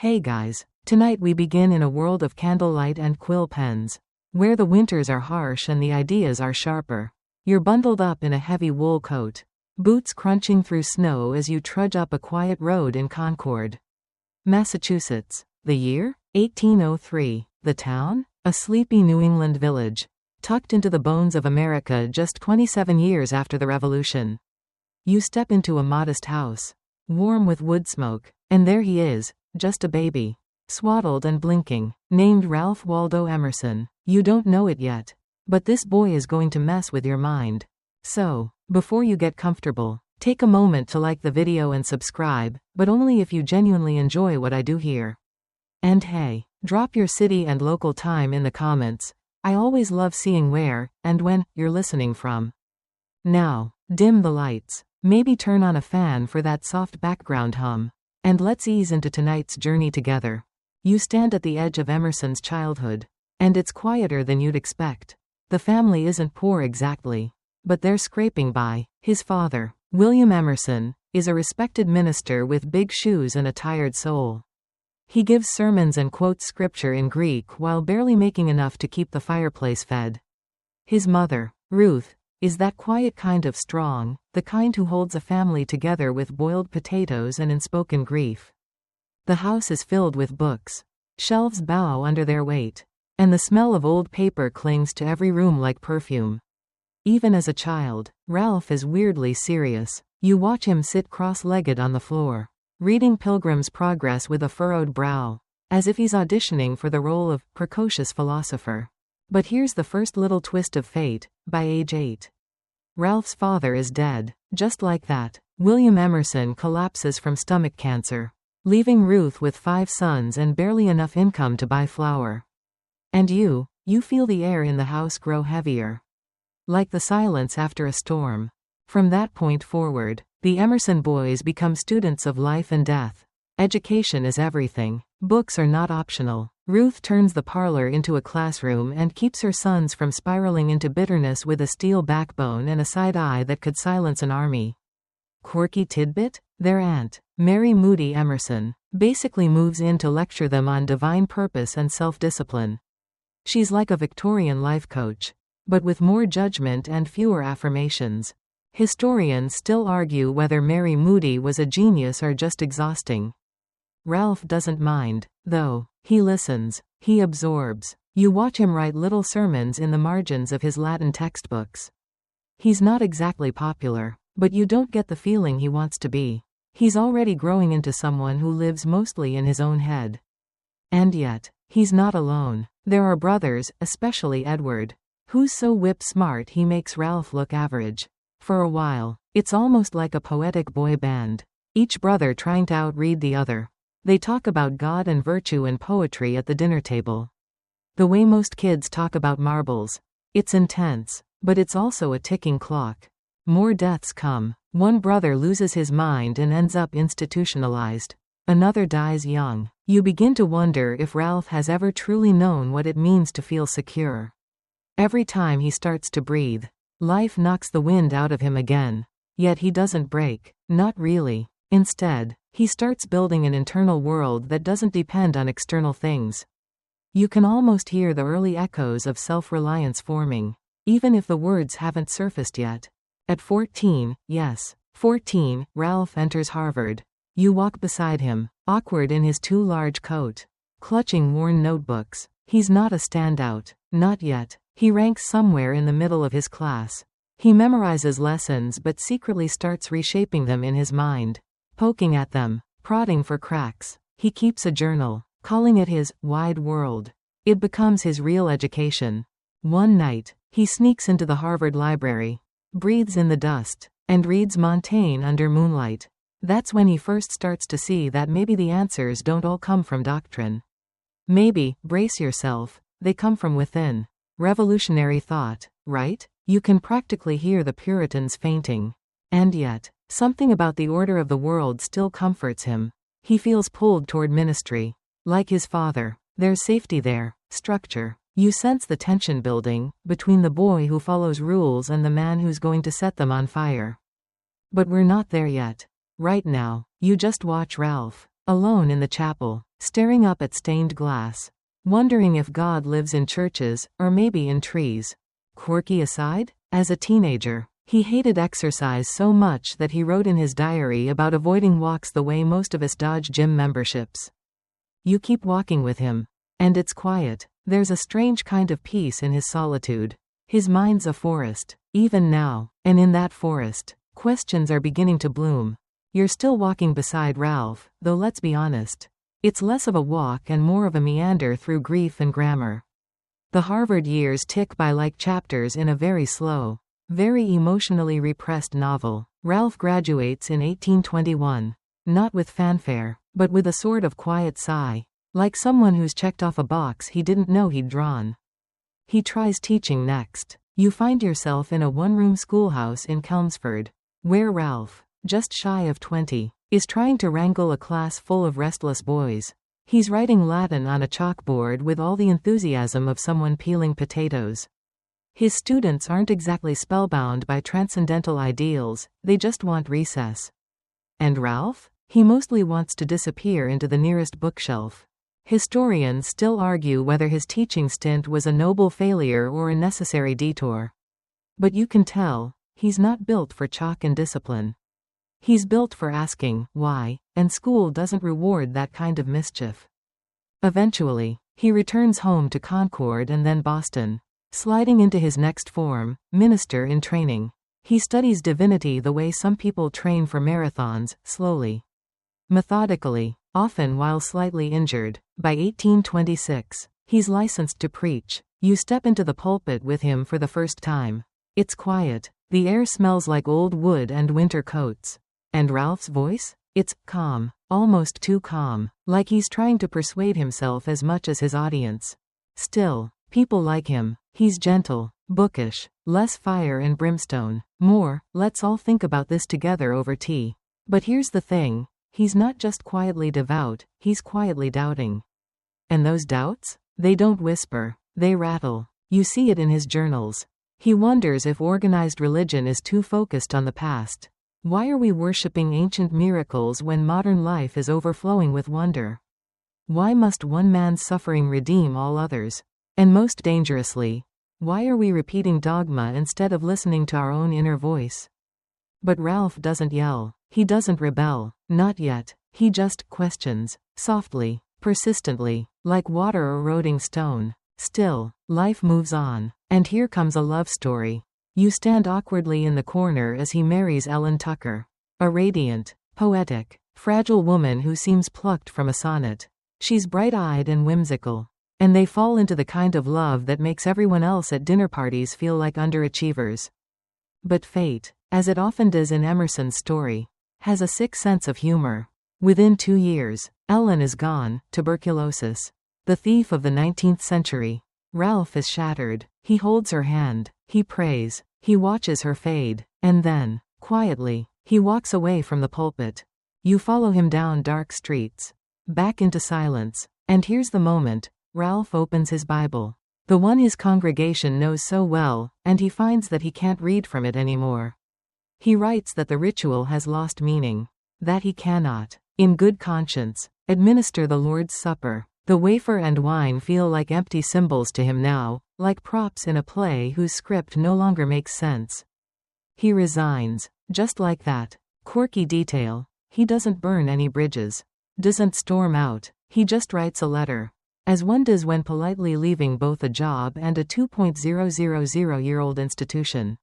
Hey guys, tonight we begin in a world of candlelight and quill pens, where the winters are harsh and the ideas are sharper. You're bundled up in a heavy wool coat, boots crunching through snow as you trudge up a quiet road in Concord, Massachusetts. The year? 1803. The town? A sleepy New England village, tucked into the bones of America just 27 years after the Revolution. You step into a modest house, warm with wood smoke, and there he is, just a baby, swaddled and blinking, named Ralph Waldo Emerson. You don't know it yet, but this boy is going to mess with your mind. So, before you get comfortable, take a moment to like the video and subscribe, but only if you genuinely enjoy what I do here. And hey, drop your city and local time in the comments. I always love seeing where, and when, you're listening from. Now, dim the lights, maybe turn on a fan for that soft background hum. And let's ease into tonight's journey together. You stand at the edge of Emerson's childhood, and it's quieter than you'd expect. The family isn't poor exactly, but they're scraping by. His father, William Emerson, is a respected minister with big shoes and a tired soul. He gives sermons and quotes scripture in Greek while barely making enough to keep the fireplace fed. His mother, Ruth, is that quiet kind of strong, the kind who holds a family together with boiled potatoes and unspoken grief. The house is filled with books. Shelves bow under their weight, and the smell of old paper clings to every room like perfume. Even as a child, Ralph is weirdly serious. You watch him sit cross-legged on the floor, reading Pilgrim's Progress with a furrowed brow, as if he's auditioning for the role of precocious philosopher. But here's the first little twist of fate. By age 8, Ralph's father is dead. Just like that, William Emerson collapses from stomach cancer, leaving Ruth with 5 sons and barely enough income to buy flour. And you feel the air in the house grow heavier, like the silence after a storm. From that point forward, the Emerson boys become students of life and death. Education is everything. Books are not optional. Ruth turns the parlor into a classroom and keeps her sons from spiraling into bitterness with a steel backbone and a side eye that could silence an army. Quirky tidbit? Their aunt, Mary Moody Emerson, basically moves in to lecture them on divine purpose and self-discipline. She's like a Victorian life coach, but with more judgment and fewer affirmations. Historians still argue whether Mary Moody was a genius or just exhausting. Ralph doesn't mind, though. He listens, he absorbs. You watch him write little sermons in the margins of his Latin textbooks. He's not exactly popular, but you don't get the feeling he wants to be. He's already growing into someone who lives mostly in his own head. And yet, he's not alone. There are brothers, especially Edward, who's so whip-smart he makes Ralph look average. For a while, it's almost like a poetic boy band, each brother trying to outread the other. They talk about God and virtue and poetry at the dinner table, the way most kids talk about marbles. It's intense, but it's also a ticking clock. More deaths come. One brother loses his mind and ends up institutionalized. Another dies young. You begin to wonder if Ralph has ever truly known what it means to feel secure. Every time he starts to breathe, life knocks the wind out of him again. Yet he doesn't break. Not really. Instead, he starts building an internal world that doesn't depend on external things. You can almost hear the early echoes of self-reliance forming, even if the words haven't surfaced yet. At 14, yes, 14, Ralph enters Harvard. You walk beside him, awkward in his too large coat, clutching worn notebooks. He's not a standout, not yet. He ranks somewhere in the middle of his class. He memorizes lessons but secretly starts reshaping them in his mind, poking at them, prodding for cracks. He keeps a journal, calling it his wide world. It becomes his real education. One night, he sneaks into the Harvard library, breathes in the dust, and reads Montaigne under moonlight. That's when he first starts to see that maybe the answers don't all come from doctrine. Maybe, brace yourself, they come from within. Revolutionary thought, right? You can practically hear the Puritans fainting. And yet, something about the order of the world still comforts him. He feels pulled toward ministry. Like his father, there's safety there, structure. You sense the tension building between the boy who follows rules and the man who's going to set them on fire. But we're not there yet. Right now, you just watch Ralph, alone in the chapel, staring up at stained glass, wondering if God lives in churches, or maybe in trees. Quirky aside, as a teenager, he hated exercise so much that he wrote in his diary about avoiding walks the way most of us dodge gym memberships. You keep walking with him, and it's quiet. There's a strange kind of peace in his solitude. His mind's a forest, even now, and in that forest, questions are beginning to bloom. You're still walking beside Ralph, though let's be honest. It's less of a walk and more of a meander through grief and grammar. The Harvard years tick by like chapters in a very slow, very emotionally repressed novel. Ralph graduates in 1821. Not with fanfare, but with a sort of quiet sigh, like someone who's checked off a box he didn't know he'd drawn. He tries teaching next. You find yourself in a one-room schoolhouse in Chelmsford, where Ralph, just shy of 20, is trying to wrangle a class full of restless boys. He's writing Latin on a chalkboard with all the enthusiasm of someone peeling potatoes. His students aren't exactly spellbound by transcendental ideals, they just want recess. And Ralph? He mostly wants to disappear into the nearest bookshelf. Historians still argue whether his teaching stint was a noble failure or a necessary detour. But you can tell, he's not built for chalk and discipline. He's built for asking, why, and school doesn't reward that kind of mischief. Eventually, he returns home to Concord and then Boston, sliding into his next form, minister in training. He studies divinity the way some people train for marathons, slowly, methodically, often while slightly injured. By 1826, he's licensed to preach. You step into the pulpit with him for the first time. It's quiet, the air smells like old wood and winter coats. And Ralph's voice? It's calm, almost too calm, like he's trying to persuade himself as much as his audience. Still, people like him. He's gentle, bookish, less fire and brimstone, more, let's all think about this together over tea. But here's the thing, he's not just quietly devout, he's quietly doubting. And those doubts? They don't whisper, they rattle. You see it in his journals. He wonders if organized religion is too focused on the past. Why are we worshipping ancient miracles when modern life is overflowing with wonder? Why must one man's suffering redeem all others? And most dangerously, why are we repeating dogma instead of listening to our own inner voice? But Ralph doesn't yell. He doesn't rebel. Not yet. He just questions. Softly, persistently, like water eroding stone. Still, life moves on. And here comes a love story. You stand awkwardly in the corner as he marries Ellen Tucker. A radiant, poetic, fragile woman who seems plucked from a sonnet. She's bright-eyed and whimsical. And they fall into the kind of love that makes everyone else at dinner parties feel like underachievers. But fate, as it often does in Emerson's story, has a sick sense of humor. Within 2 years, Ellen is gone, tuberculosis. The thief of the 19th century. Ralph is shattered. He holds her hand. He prays. He watches her fade. And then, quietly, he walks away from the pulpit. You follow him down dark streets. Back into silence. And here's the moment. Ralph opens his Bible. The one his congregation knows so well, and he finds that he can't read from it anymore. He writes that the ritual has lost meaning. That he cannot, in good conscience, administer the Lord's Supper. The wafer and wine feel like empty symbols to him now, like props in a play whose script no longer makes sense. He resigns, just like that. Quirky detail. He doesn't burn any bridges. Doesn't storm out. He just writes a letter. As one does when politely leaving both a job and a 2,000-year-old institution.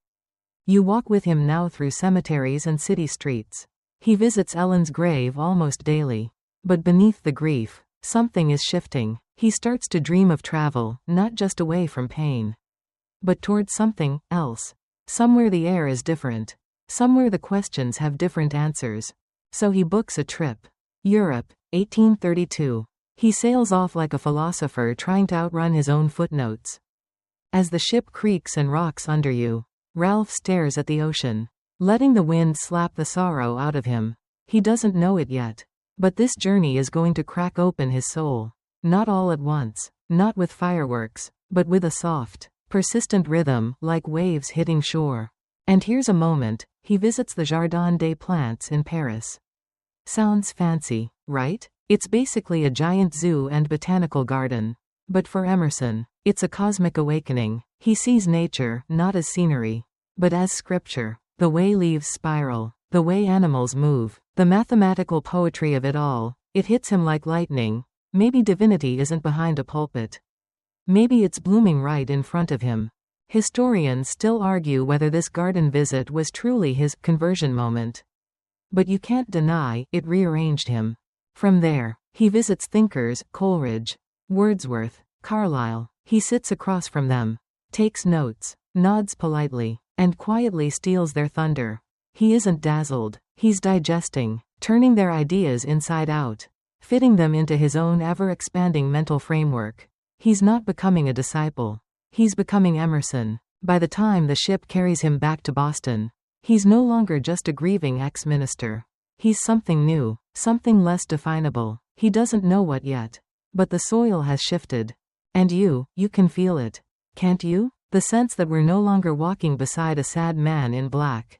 You walk with him now through cemeteries and city streets. He visits Ellen's grave almost daily. But beneath the grief, something is shifting. He starts to dream of travel, not just away from pain, but towards something else. Somewhere the air is different. Somewhere the questions have different answers. So he books a trip. Europe, 1832. He sails off like a philosopher trying to outrun his own footnotes. As the ship creaks and rocks under you, Ralph stares at the ocean, letting the wind slap the sorrow out of him. He doesn't know it yet. But this journey is going to crack open his soul. Not all at once, not with fireworks, but with a soft, persistent rhythm, like waves hitting shore. And here's a moment, he visits the Jardin des Plantes in Paris. Sounds fancy, right? It's basically a giant zoo and botanical garden. But for Emerson, it's a cosmic awakening. He sees nature not as scenery, but as scripture. The way leaves spiral, the way animals move, the mathematical poetry of it all. It hits him like lightning. Maybe divinity isn't behind a pulpit. Maybe it's blooming right in front of him. Historians still argue whether this garden visit was truly his conversion moment. But you can't deny it rearranged him. From there, he visits thinkers, Coleridge, Wordsworth, Carlyle. He sits across from them, takes notes, nods politely, and quietly steals their thunder. He isn't dazzled. He's digesting, turning their ideas inside out, fitting them into his own ever-expanding mental framework. He's not becoming a disciple. He's becoming Emerson. By the time the ship carries him back to Boston, he's no longer just a grieving ex-minister. He's something new, something less definable. He doesn't know what yet. But the soil has shifted. And you can feel it. Can't you? The sense that we're no longer walking beside a sad man in black.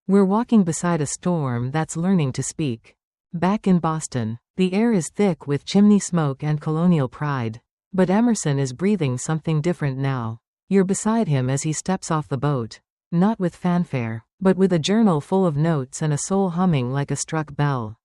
We're walking beside a storm that's learning to speak. Back in Boston, the air is thick with chimney smoke and colonial pride. But Emerson is breathing something different now. You're beside him as he steps off the boat. Not with fanfare, but with a journal full of notes and a soul humming like a struck bell.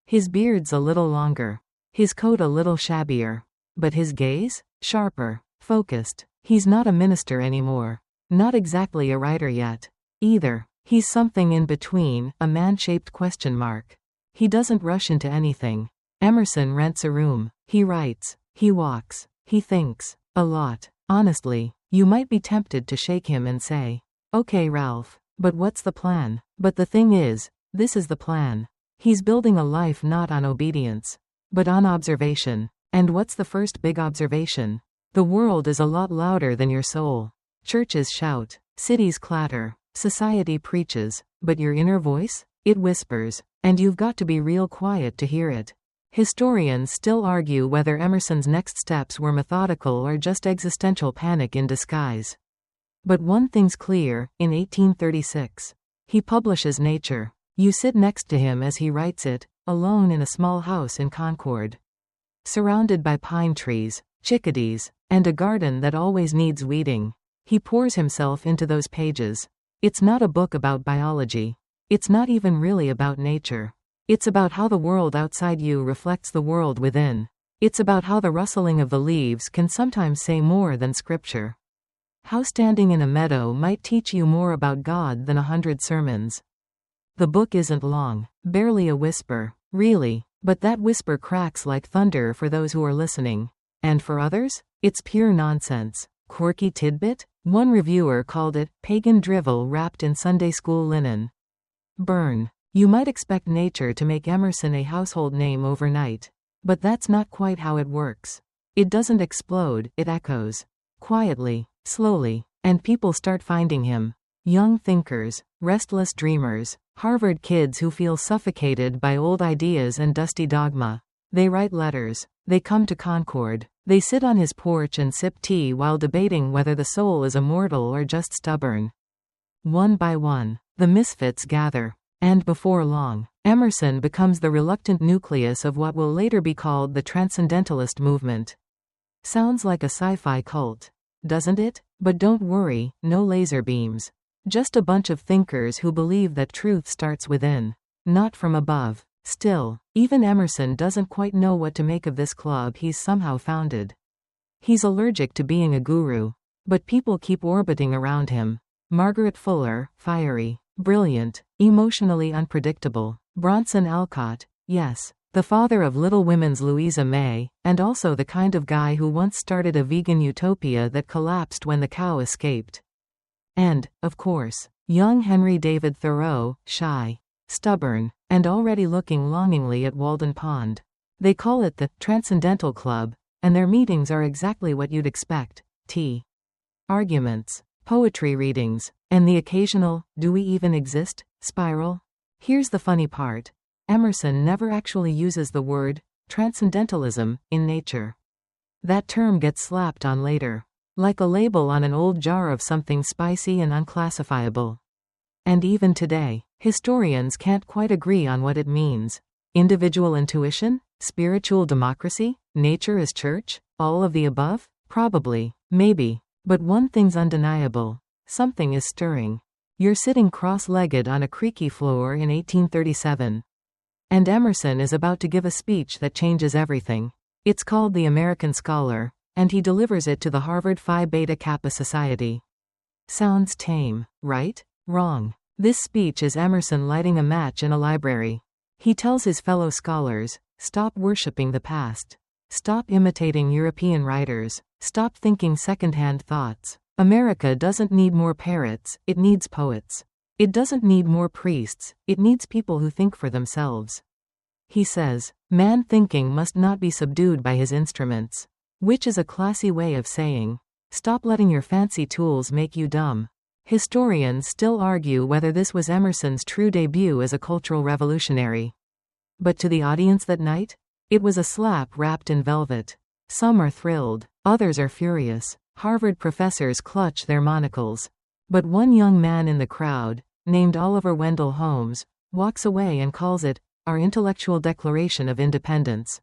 His beard's a little longer. His coat a little shabbier. But his gaze? Sharper. Focused. He's not a minister anymore. Not exactly a writer yet. Either. He's something in between, a man-shaped question mark. He doesn't rush into anything. Emerson rents a room. He writes. He walks. He thinks. A lot. Honestly, you might be tempted to shake him and say, "Okay, Ralph, but what's the plan?" But the thing is, this is the plan. He's building a life not on obedience, but on observation. And what's the first big observation? The world is a lot louder than your soul. Churches shout. Cities clatter. Society preaches. But your inner voice? It whispers. And you've got to be real quiet to hear it. Historians still argue whether Emerson's next steps were methodical or just existential panic in disguise. But one thing's clear, in 1836, he publishes Nature. You sit next to him as he writes it, alone in a small house in Concord. Surrounded by pine trees, chickadees, and a garden that always needs weeding. He pours himself into those pages. It's not a book about biology. It's not even really about nature. It's about how the world outside you reflects the world within. It's about how the rustling of the leaves can sometimes say more than scripture. How standing in a meadow might teach you more about God than 100 sermons. The book isn't long, barely a whisper, really, but that whisper cracks like thunder for those who are listening. And for others, it's pure nonsense. Quirky tidbit? One reviewer called it pagan drivel wrapped in Sunday school linen. Burn. You might expect Nature to make Emerson a household name overnight. But that's not quite how it works. It doesn't explode, it echoes. Quietly, slowly, and people start finding him. Young thinkers, restless dreamers, Harvard kids who feel suffocated by old ideas and dusty dogma. They write letters. They come to Concord. They sit on his porch and sip tea while debating whether the soul is immortal or just stubborn. One by one, the misfits gather. And before long, Emerson becomes the reluctant nucleus of what will later be called the Transcendentalist movement. Sounds like a sci-fi cult, doesn't it? But don't worry, no laser beams. Just a bunch of thinkers who believe that truth starts within, not from above. Still, even Emerson doesn't quite know what to make of this club he's somehow founded. He's allergic to being a guru, but people keep orbiting around him. Margaret Fuller, fiery, brilliant, emotionally unpredictable. Bronson Alcott, yes, the father of Little Women's Louisa May, and also the kind of guy who once started a vegan utopia that collapsed when the cow escaped. And, of course, young Henry David Thoreau, shy, stubborn, and already looking longingly at Walden Pond. They call it the Transcendental Club, and their meetings are exactly what you'd expect: tea, arguments, poetry readings, and the occasional, "do we even exist?" spiral. Here's the funny part. Emerson never actually uses the word transcendentalism in Nature. That term gets slapped on later, like a label on an old jar of something spicy and unclassifiable. And even today, historians can't quite agree on what it means. Individual intuition? Spiritual democracy? Nature as church? All of the above? Probably. Maybe. But one thing's undeniable. Something is stirring. You're sitting cross-legged on a creaky floor in 1837. And Emerson is about to give a speech that changes everything. It's called The American Scholar, and he delivers it to the Harvard Phi Beta Kappa Society. Sounds tame, right? Wrong. This speech is Emerson lighting a match in a library. He tells his fellow scholars, stop worshipping the past. Stop imitating European writers. Stop thinking second-hand thoughts. America doesn't need more parrots, it needs poets. It doesn't need more priests, it needs people who think for themselves. He says, man thinking must not be subdued by his instruments. Which is a classy way of saying, stop letting your fancy tools make you dumb. Historians still argue whether this was Emerson's true debut as a cultural revolutionary. But to the audience that night, it was a slap wrapped in velvet. Some are thrilled, others are furious. Harvard professors clutch their monocles. But one young man in the crowd, named Oliver Wendell Holmes, walks away and calls it, our intellectual declaration of independence.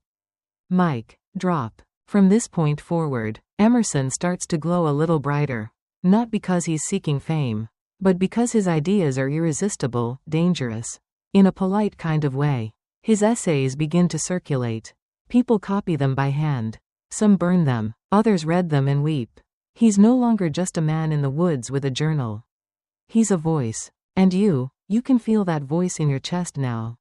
Mic drop. From this point forward, Emerson starts to glow a little brighter. Not because he's seeking fame, but because his ideas are irresistible, dangerous. In a polite kind of way. His essays begin to circulate. People copy them by hand. Some burn them, others read them and weep. He's no longer just a man in the woods with a journal. He's a voice. And you can feel that voice in your chest now.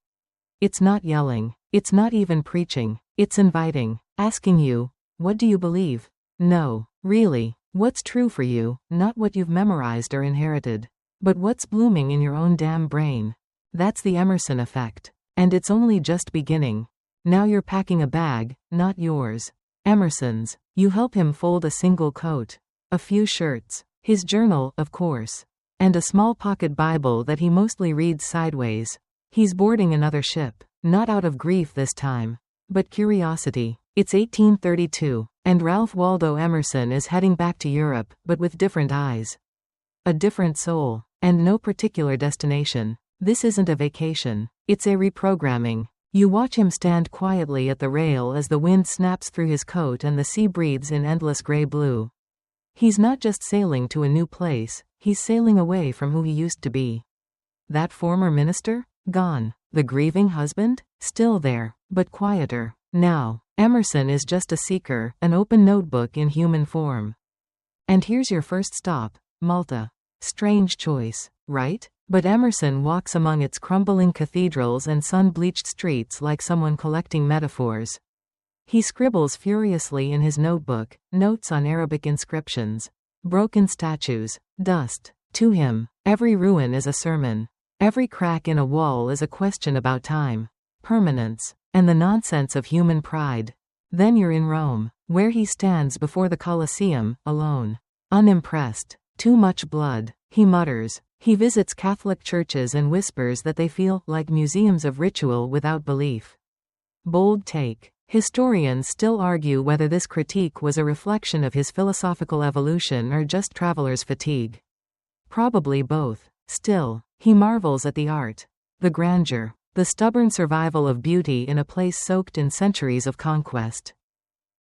It's not yelling. It's not even preaching. It's inviting. Asking you, what do you believe? No, really, what's true for you, not what you've memorized or inherited, but what's blooming in your own damn brain. That's the Emerson effect. And it's only just beginning. Now you're packing a bag, not yours. Emerson's. You help him fold a single coat. A few shirts. His journal, of course. And a small pocket Bible that he mostly reads sideways. He's boarding another ship. Not out of grief this time. But curiosity. It's 1832, and Ralph Waldo Emerson is heading back to Europe, but with different eyes. A different soul. And no particular destination. This isn't a vacation. It's a reprogramming. You watch him stand quietly at the rail as the wind snaps through his coat and the sea breathes in endless gray-blue. He's not just sailing to a new place, he's sailing away from who he used to be. That former minister? Gone. The grieving husband? Still there, but quieter. Now, Emerson is just a seeker, an open notebook in human form. And here's your first stop, Malta. Strange choice, right? But Emerson walks among its crumbling cathedrals and sun-bleached streets like someone collecting metaphors. He scribbles furiously in his notebook, notes on Arabic inscriptions. Broken statues, dust. To him, every ruin is a sermon. Every crack in a wall is a question about time, permanence, and the nonsense of human pride. Then you're in Rome, where he stands before the Colosseum, alone. Unimpressed. Too much blood, he mutters. He visits Catholic churches and whispers that they feel like museums of ritual without belief. Bold take. Historians still argue whether this critique was a reflection of his philosophical evolution or just traveler's fatigue. Probably both. Still, he marvels at the art. The grandeur. The stubborn survival of beauty in a place soaked in centuries of conquest.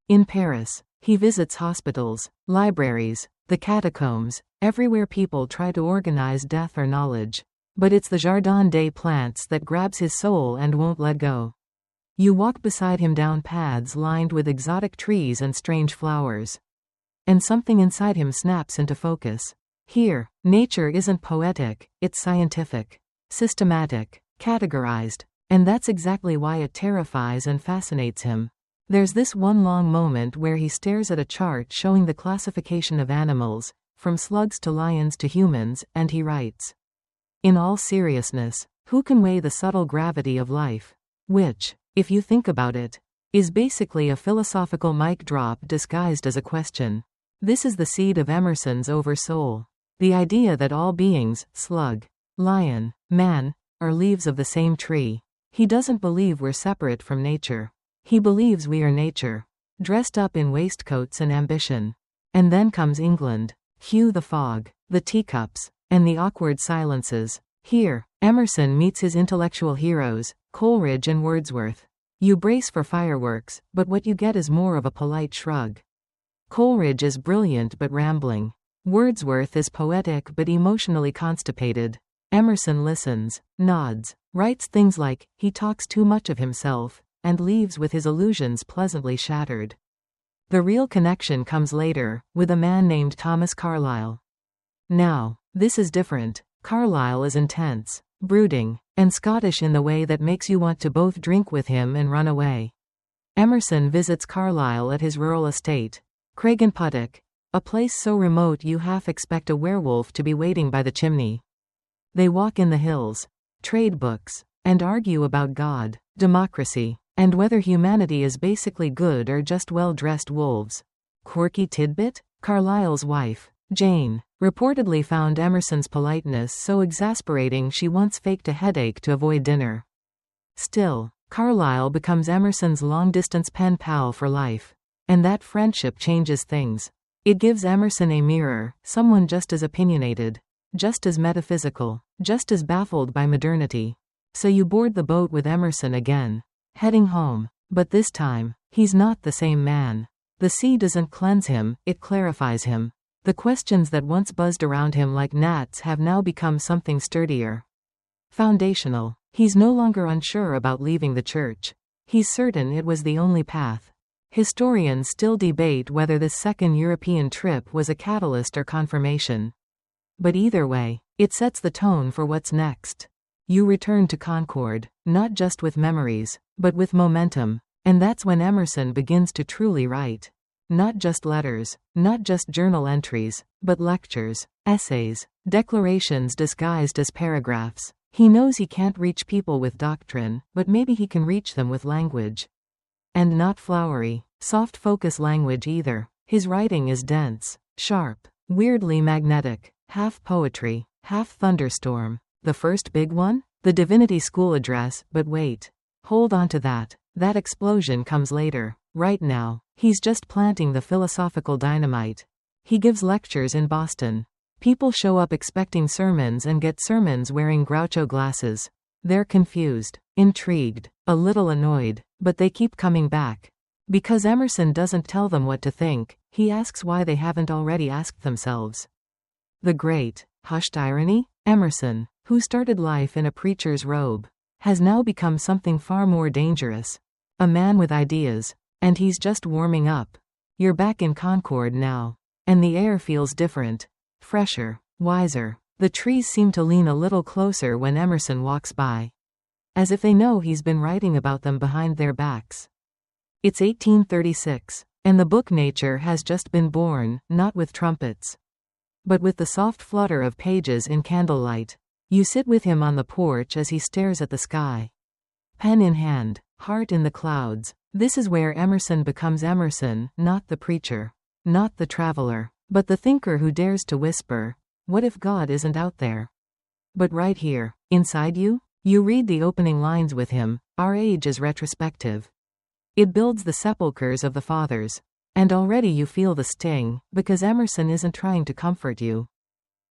In Paris, he visits hospitals, libraries, the catacombs, everywhere people try to organize death or knowledge. But it's the Jardin des Plantes that grabs his soul and won't let go. You walk beside him down paths lined with exotic trees and strange flowers. And something inside him snaps into focus. Here, nature isn't poetic, it's scientific. Systematic. Categorized. And that's exactly why it terrifies and fascinates him. There's this one long moment where he stares at a chart showing the classification of animals, from slugs to lions to humans, and he writes. In all seriousness, who can weigh the subtle gravity of life? Which, if you think about it, is basically a philosophical mic drop disguised as a question. This is the seed of Emerson's oversoul. The idea that all beings, slug, lion, man, are leaves of the same tree. He doesn't believe we're separate from nature. He believes we are nature, dressed up in waistcoats and ambition. And then comes England. Cue the fog, the teacups, and the awkward silences. Here, Emerson meets his intellectual heroes, Coleridge and Wordsworth. You brace for fireworks, but what you get is more of a polite shrug. Coleridge is brilliant but rambling. Wordsworth is poetic but emotionally constipated. Emerson listens, nods, writes things like, he talks too much of himself, and leaves with his illusions pleasantly shattered. The real connection comes later, with a man named Thomas Carlyle. Now, this is different. Carlyle is intense, brooding, and Scottish in the way that makes you want to both drink with him and run away. Emerson visits Carlyle at his rural estate, Craigenputtock, a place so remote you half expect a werewolf to be waiting by the chimney. They walk in the hills, trade books, and argue about God, democracy, and whether humanity is basically good or just well-dressed wolves. Quirky tidbit? Carlyle's wife, Jane, reportedly found Emerson's politeness so exasperating she once faked a headache to avoid dinner. Still, Carlyle becomes Emerson's long-distance pen pal for life. And that friendship changes things. It gives Emerson a mirror, someone just as opinionated, just as metaphysical, just as baffled by modernity. So you board the boat with Emerson again, heading home. But this time, he's not the same man. The sea doesn't cleanse him, it clarifies him. The questions that once buzzed around him like gnats have now become something sturdier. Foundational. He's no longer unsure about leaving the church. He's certain it was the only path. Historians still debate whether this second European trip was a catalyst or confirmation. But either way, it sets the tone for what's next. You return to Concord, not just with memories, but with momentum, and that's when Emerson begins to truly write. Not just letters, not just journal entries, but lectures, essays, declarations disguised as paragraphs. He knows he can't reach people with doctrine, but maybe he can reach them with language. And not flowery, soft focus language either. His writing is dense, sharp, weirdly magnetic, half poetry, half thunderstorm. The first big one? The Divinity School address, but wait. Hold on to that. That explosion comes later. Right now, he's just planting the philosophical dynamite. He gives lectures in Boston. People show up expecting sermons and get sermons wearing Groucho glasses. They're confused, intrigued, a little annoyed, but they keep coming back. Because Emerson doesn't tell them what to think, he asks why they haven't already asked themselves. The great, hushed irony? Emerson, who started life in a preacher's robe, has now become something far more dangerous. A man with ideas. And he's just warming up. You're back in Concord now. And the air feels different. Fresher, wiser. The trees seem to lean a little closer when Emerson walks by. As if they know he's been writing about them behind their backs. It's 1836, and the book Nature has just been born, not with trumpets, but with the soft flutter of pages in candlelight. You sit with him on the porch as he stares at the sky. Pen in hand, heart in the clouds. This is where Emerson becomes Emerson, not the preacher, not the traveler, but the thinker who dares to whisper, what if God isn't out there? But right here, inside you? You read the opening lines with him, our age is retrospective. It builds the sepulchres of the fathers. And already you feel the sting, because Emerson isn't trying to comfort you.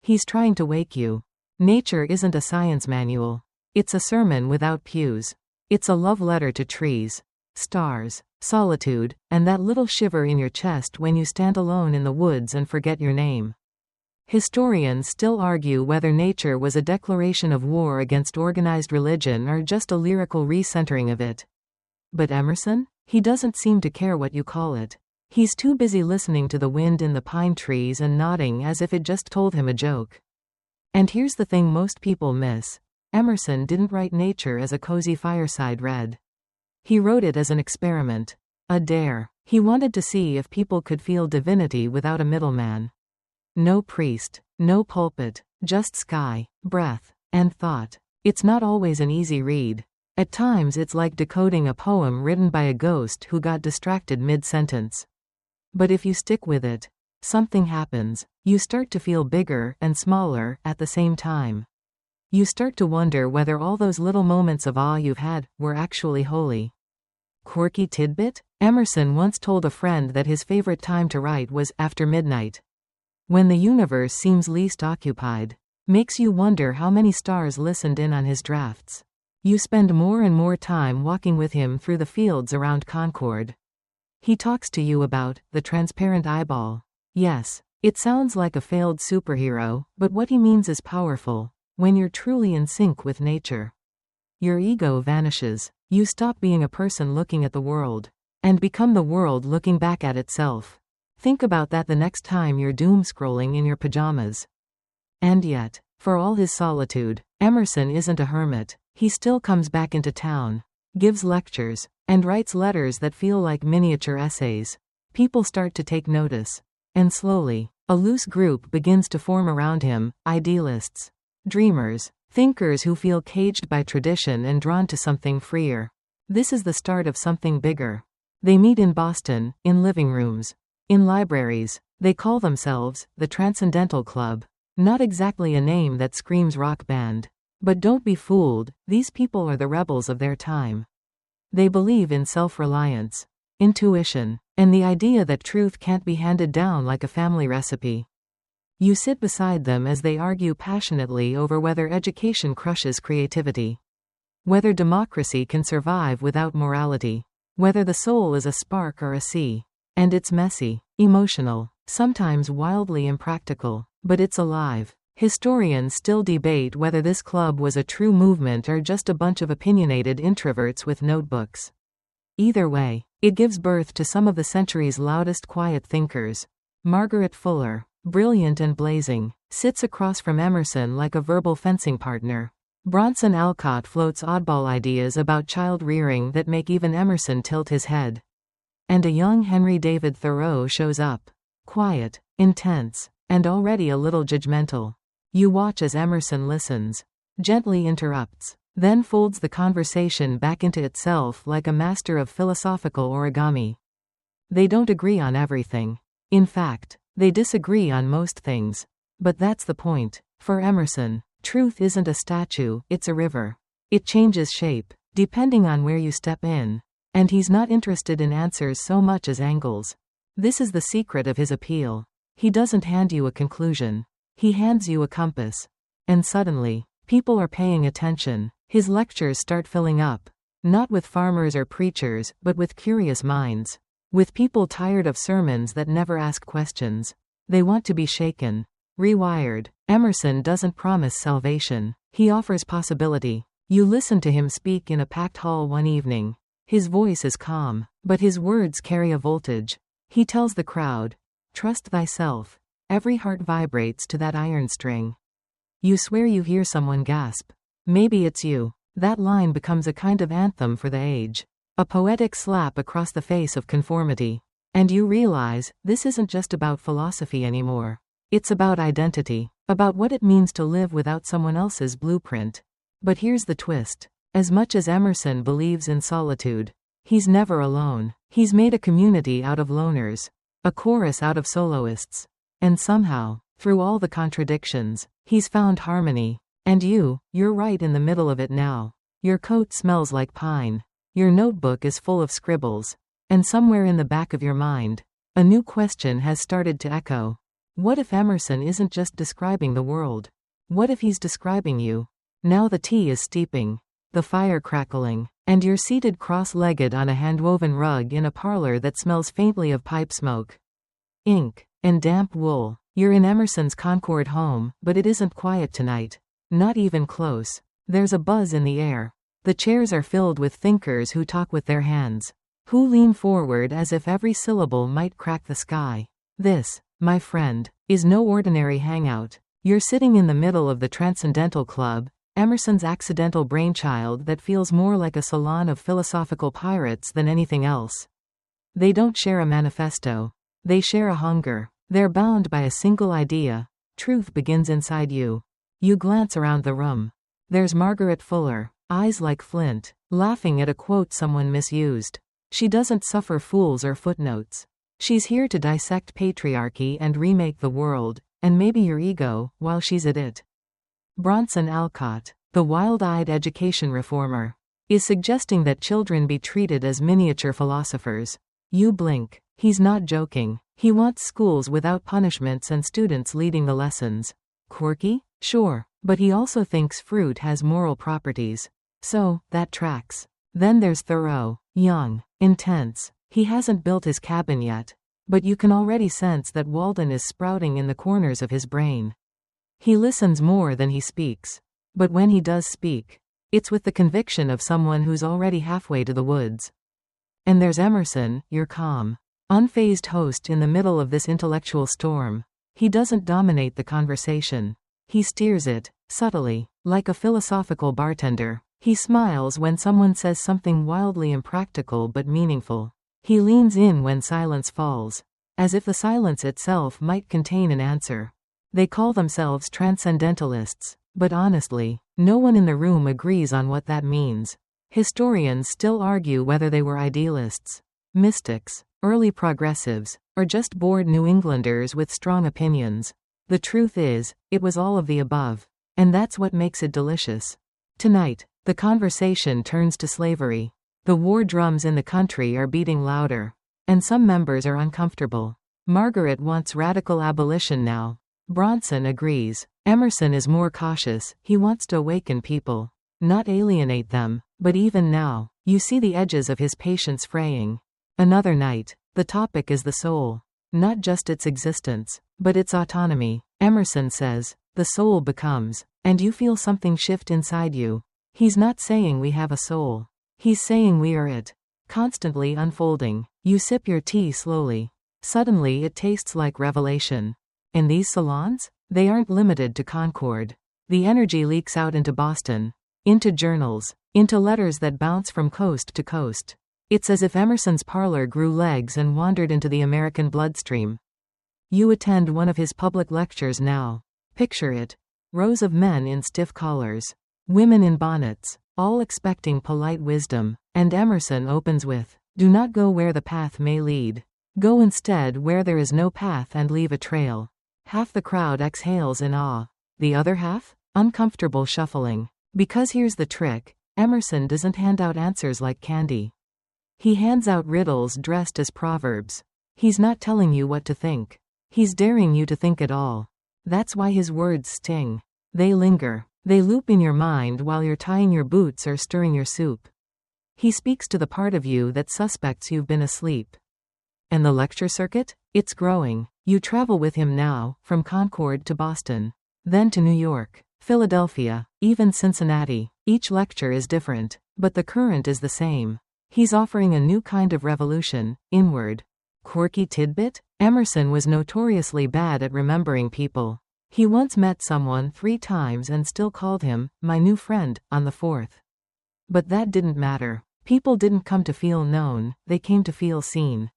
He's trying to wake you. Nature isn't a science manual. It's a sermon without pews. It's a love letter to trees, stars, solitude, and that little shiver in your chest when you stand alone in the woods and forget your name. Historians still argue whether Nature was a declaration of war against organized religion or just a lyrical recentering of it. But Emerson? He doesn't seem to care what you call it. He's too busy listening to the wind in the pine trees and nodding as if it just told him a joke. And here's the thing most people miss. Emerson didn't write Nature as a cozy fireside read. He wrote it as an experiment. A dare. He wanted to see if people could feel divinity without a middleman. No priest, no pulpit, just sky, breath, and thought. It's not always an easy read. At times it's like decoding a poem written by a ghost who got distracted mid-sentence. But if you stick with it, something happens. You start to feel bigger and smaller at the same time. You start to wonder whether all those little moments of awe you've had were actually holy. Quirky tidbit? Emerson once told a friend that his favorite time to write was after midnight. When the universe seems least occupied. Makes you wonder how many stars listened in on his drafts. You spend more and more time walking with him through the fields around Concord. He talks to you about the transparent eyeball. Yes, it sounds like a failed superhero, but what he means is powerful. When you're truly in sync with nature, your ego vanishes. You stop being a person looking at the world and become the world looking back at itself. Think about that the next time you're doom scrolling in your pajamas. And yet, for all his solitude, Emerson isn't a hermit. He still comes back into town, gives lectures, and writes letters that feel like miniature essays. People start to take notice. And slowly, a loose group begins to form around him, idealists, dreamers, thinkers who feel caged by tradition and drawn to something freer. This is the start of something bigger. They meet in Boston, in living rooms, in libraries. They call themselves the Transcendental Club. Not exactly a name that screams rock band. But don't be fooled, these people are the rebels of their time. They believe in self-reliance, intuition, and the idea that truth can't be handed down like a family recipe. You sit beside them as they argue passionately over whether education crushes creativity, whether democracy can survive without morality, whether the soul is a spark or a sea. And it's messy, emotional, sometimes wildly impractical, but it's alive. Historians still debate whether this club was a true movement or just a bunch of opinionated introverts with notebooks. Either way, it gives birth to some of the century's loudest quiet thinkers. Margaret Fuller, brilliant and blazing, sits across from Emerson like a verbal fencing partner. Bronson Alcott floats oddball ideas about child rearing that make even Emerson tilt his head. And a young Henry David Thoreau shows up. Quiet, intense, and already a little judgmental. You watch as Emerson listens, gently interrupts, then folds the conversation back into itself like a master of philosophical origami. They don't agree on everything. In fact, they disagree on most things. But that's the point. For Emerson, truth isn't a statue, it's a river. It changes shape, depending on where you step in. And he's not interested in answers so much as angles. This is the secret of his appeal. He doesn't hand you a conclusion. He hands you a compass. And suddenly, people are paying attention. His lectures start filling up. Not with farmers or preachers, but with curious minds. With people tired of sermons that never ask questions. They want to be shaken, rewired. Emerson doesn't promise salvation. He offers possibility. You listen to him speak in a packed hall one evening. His voice is calm, but his words carry a voltage. He tells the crowd, "Trust thyself." Every heart vibrates to that iron string. You swear you hear someone gasp. Maybe it's you. That line becomes a kind of anthem for the age. A poetic slap across the face of conformity. And you realize, this isn't just about philosophy anymore. It's about identity. About what it means to live without someone else's blueprint. But here's the twist. As much as Emerson believes in solitude, he's never alone. He's made a community out of loners. A chorus out of soloists. And somehow, through all the contradictions, he's found harmony. And you're right in the middle of it now. Your coat smells like pine. Your notebook is full of scribbles. And somewhere in the back of your mind, a new question has started to echo. What if Emerson isn't just describing the world? What if he's describing you? Now the tea is steeping, the fire crackling, and you're seated cross-legged on a handwoven rug in a parlor that smells faintly of pipe smoke, ink, and damp wool. You're in Emerson's Concord home, but it isn't quiet tonight. Not even close. There's a buzz in the air. The chairs are filled with thinkers who talk with their hands, who lean forward as if every syllable might crack the sky. This, my friend, is no ordinary hangout. You're sitting in the middle of the Transcendental Club, Emerson's accidental brainchild that feels more like a salon of philosophical pirates than anything else. They don't share a manifesto. They share a hunger. They're bound by a single idea. Truth begins inside you. You glance around the room. There's Margaret Fuller, eyes like flint, laughing at a quote someone misused. She doesn't suffer fools or footnotes. She's here to dissect patriarchy and remake the world, and maybe your ego, while she's at it. Bronson Alcott, the wild-eyed education reformer, is suggesting that children be treated as miniature philosophers. You blink. He's not joking. He wants schools without punishments and students leading the lessons. Quirky? Sure. But he also thinks fruit has moral properties. So, that tracks. Then there's Thoreau. Young. Intense. He hasn't built his cabin yet. But you can already sense that Walden is sprouting in the corners of his brain. He listens more than he speaks. But when he does speak, it's with the conviction of someone who's already halfway to the woods. And there's Emerson, your calm, unfazed host in the middle of this intellectual storm. He doesn't dominate the conversation. He steers it, subtly, like a philosophical bartender. He smiles when someone says something wildly impractical but meaningful. He leans in when silence falls, as if the silence itself might contain an answer. They call themselves Transcendentalists, but honestly, no one in the room agrees on what that means. Historians still argue whether they were idealists, mystics, early progressives, or just bored New Englanders with strong opinions. The truth is, it was all of the above. And that's what makes it delicious. Tonight, the conversation turns to slavery. The war drums in the country are beating louder. And some members are uncomfortable. Margaret wants radical abolition now. Bronson agrees. Emerson is more cautious. He wants to awaken people, not alienate them. But even now, you see the edges of his patience fraying. Another night, the topic is the soul. Not just its existence, but its autonomy. Emerson says, the soul becomes, and you feel something shift inside you. He's not saying we have a soul. He's saying we are it. Constantly unfolding. You sip your tea slowly. Suddenly it tastes like revelation. And these salons? They aren't limited to Concord. The energy leaks out into Boston. Into journals. Into letters that bounce from coast to coast. It's as if Emerson's parlor grew legs and wandered into the American bloodstream. You attend one of his public lectures now. Picture it. Rows of men in stiff collars. Women in bonnets. All expecting polite wisdom. And Emerson opens with, do not go where the path may lead. Go instead where there is no path and leave a trail. Half the crowd exhales in awe. The other half? Uncomfortable shuffling. Because here's the trick. Emerson doesn't hand out answers like candy. He hands out riddles dressed as proverbs. He's not telling you what to think. He's daring you to think at all. That's why his words sting. They linger. They loop in your mind while you're tying your boots or stirring your soup. He speaks to the part of you that suspects you've been asleep. And the lecture circuit? It's growing. You travel with him now, from Concord to Boston. Then to New York, Philadelphia, even Cincinnati. Each lecture is different, but the current is the same. He's offering a new kind of revolution, inward. Quirky tidbit? Emerson was notoriously bad at remembering people. He once met someone 3 times and still called him, my new friend, on the 4th. But that didn't matter. People didn't come to feel known, they came to feel seen.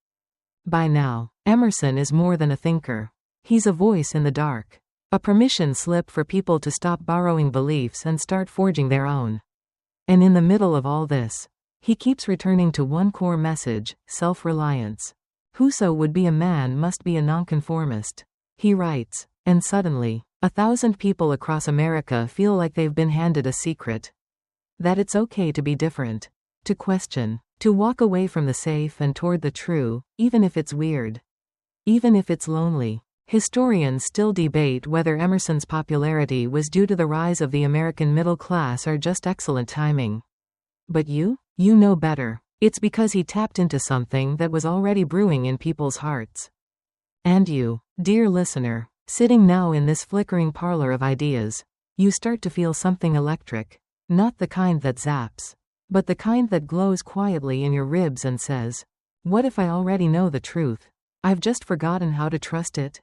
By now, Emerson is more than a thinker. He's a voice in the dark. A permission slip for people to stop borrowing beliefs and start forging their own. And in the middle of all this, he keeps returning to one core message, self-reliance. Whoso would be a man must be a nonconformist. He writes, and suddenly, 1,000 people across America feel like they've been handed a secret. That it's okay to be different. To question. To walk away from the safe and toward the true, even if it's weird. Even if it's lonely. Historians still debate whether Emerson's popularity was due to the rise of the American middle class or just excellent timing. But you know better. It's because he tapped into something that was already brewing in people's hearts. And you, dear listener, sitting now in this flickering parlor of ideas, you start to feel something electric. Not the kind that zaps, but the kind that glows quietly in your ribs and says, what if I already know the truth? I've just forgotten how to trust it.